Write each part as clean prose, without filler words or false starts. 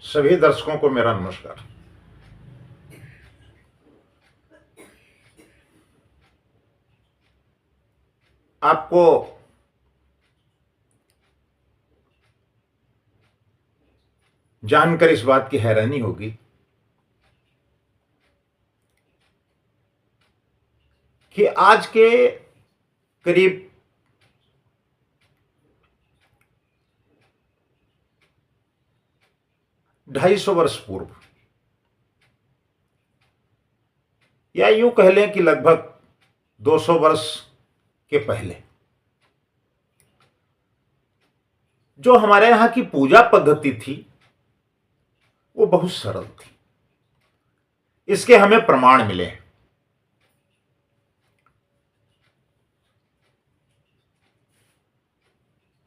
सभी दर्शकों को मेरा नमस्कार। आपको जानकर इस बात की हैरानी होगी कि आज के करीब 250 वर्ष पूर्व, या यूं कह लें कि लगभग 200 वर्ष के पहले, जो हमारे यहां की पूजा पद्धति थी वो बहुत सरल थी। इसके हमें प्रमाण मिले हैं।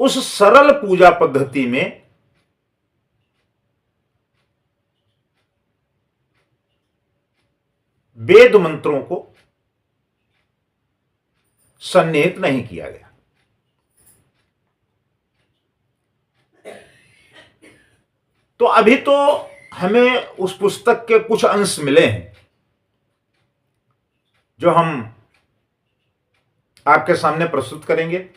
उस सरल पूजा पद्धति में वेद मंत्रों को सन्निहित नहीं किया गया। तो अभी तो हमें उस पुस्तक के कुछ अंश मिले हैं जो हम आपके सामने प्रस्तुत करेंगे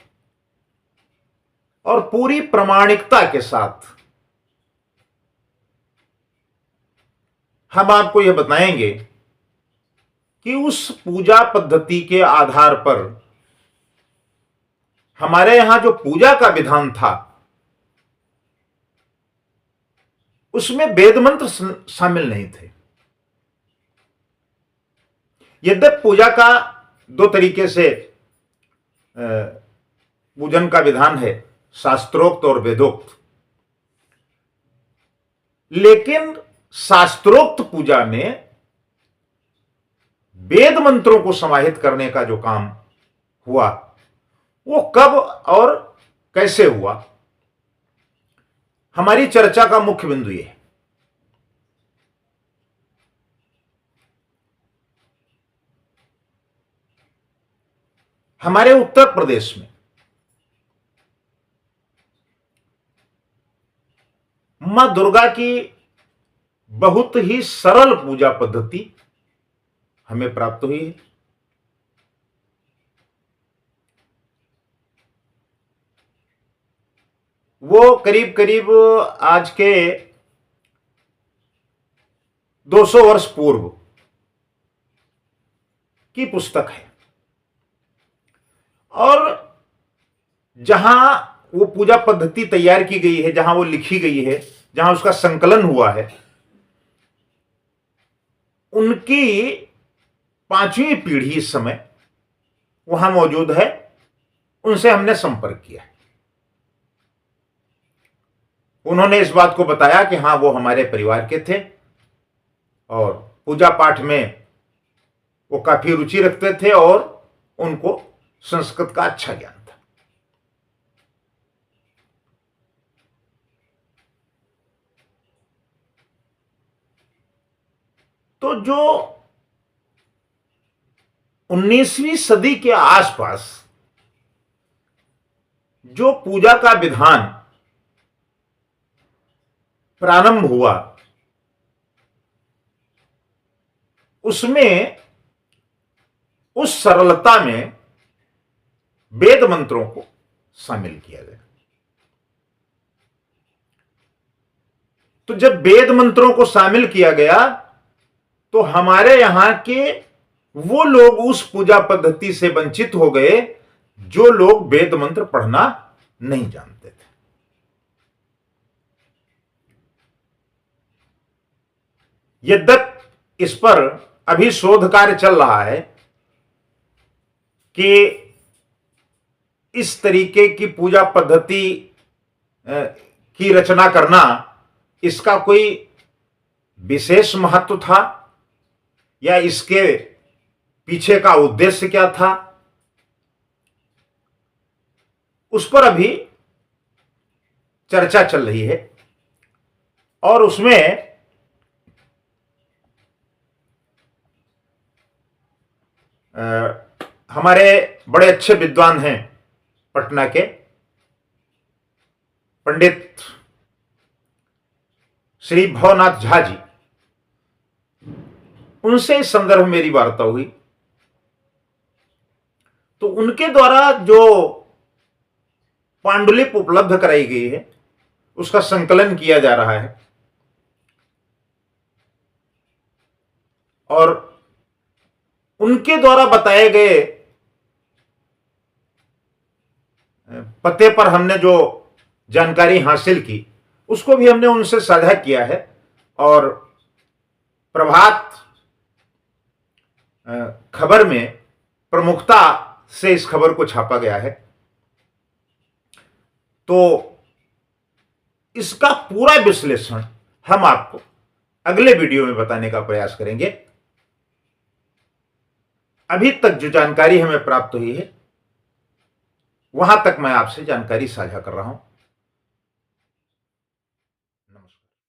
और पूरी प्रामाणिकता के साथ हम आपको यह बताएंगे कि उस पूजा पद्धति के आधार पर हमारे यहां जो पूजा का विधान था उसमें वेद मंत्र शामिल नहीं थे। यद्यपि पूजा का दो तरीके से पूजन का विधान है, शास्त्रोक्त और वेदोक्त, लेकिन शास्त्रोक्त पूजा में वेद मंत्रों को समाहित करने का जो काम हुआ वो कब और कैसे हुआ, हमारी चर्चा का मुख्य बिंदु यह है। हमारे उत्तर प्रदेश में मां दुर्गा की बहुत ही सरल पूजा पद्धति हमें प्राप्त हुई है। वो करीब करीब आज के 200 वर्ष पूर्व की पुस्तक है और जहां वो पूजा पद्धति तैयार की गई है, जहां वो लिखी गई है, जहां उसका संकलन हुआ है, उनकी 5वीं पीढ़ी इस समय वहां मौजूद है। उनसे हमने संपर्क किया। उन्होंने इस बात को बताया कि हां, वो हमारे परिवार के थे और पूजा पाठ में वो काफी रुचि रखते थे और उनको संस्कृत का अच्छा ज्ञान था। तो जो 19वीं सदी के आसपास जो पूजा का विधान प्रारंभ हुआ, उसमें उस सरलता में वेद मंत्रों को शामिल किया गया। तो जब वेद मंत्रों को शामिल किया गया तो हमारे यहां के वो लोग उस पूजा पद्धति से वंचित हो गए जो लोग वेद मंत्र पढ़ना नहीं जानते थे। यद्यपि इस पर अभी शोध कार्य चल रहा है कि इस तरीके की पूजा पद्धति की रचना करना, इसका कोई विशेष महत्व था या इसके पीछे का उद्देश्य क्या था, उस पर अभी चर्चा चल रही है। और उसमें हमारे बड़े अच्छे विद्वान हैं पटना के पंडित श्री भवनाथ झा जी, उनसे इस संदर्भ में मेरी वार्ता हुई। तो उनके द्वारा जो पांडुलिपि उपलब्ध कराई गई है, उसका संकलन किया जा रहा है और उनके द्वारा बताए गए पते पर हमने जो जानकारी हासिल की, उसको भी हमने उनसे साझा किया है और प्रभात खबर में प्रमुखता से इस खबर को छापा गया है। तो इसका पूरा विश्लेषण हम आपको अगले वीडियो में बताने का प्रयास करेंगे। अभी तक जो जानकारी हमें प्राप्त हुई है, वहां तक मैं आपसे जानकारी साझा कर रहा हूं।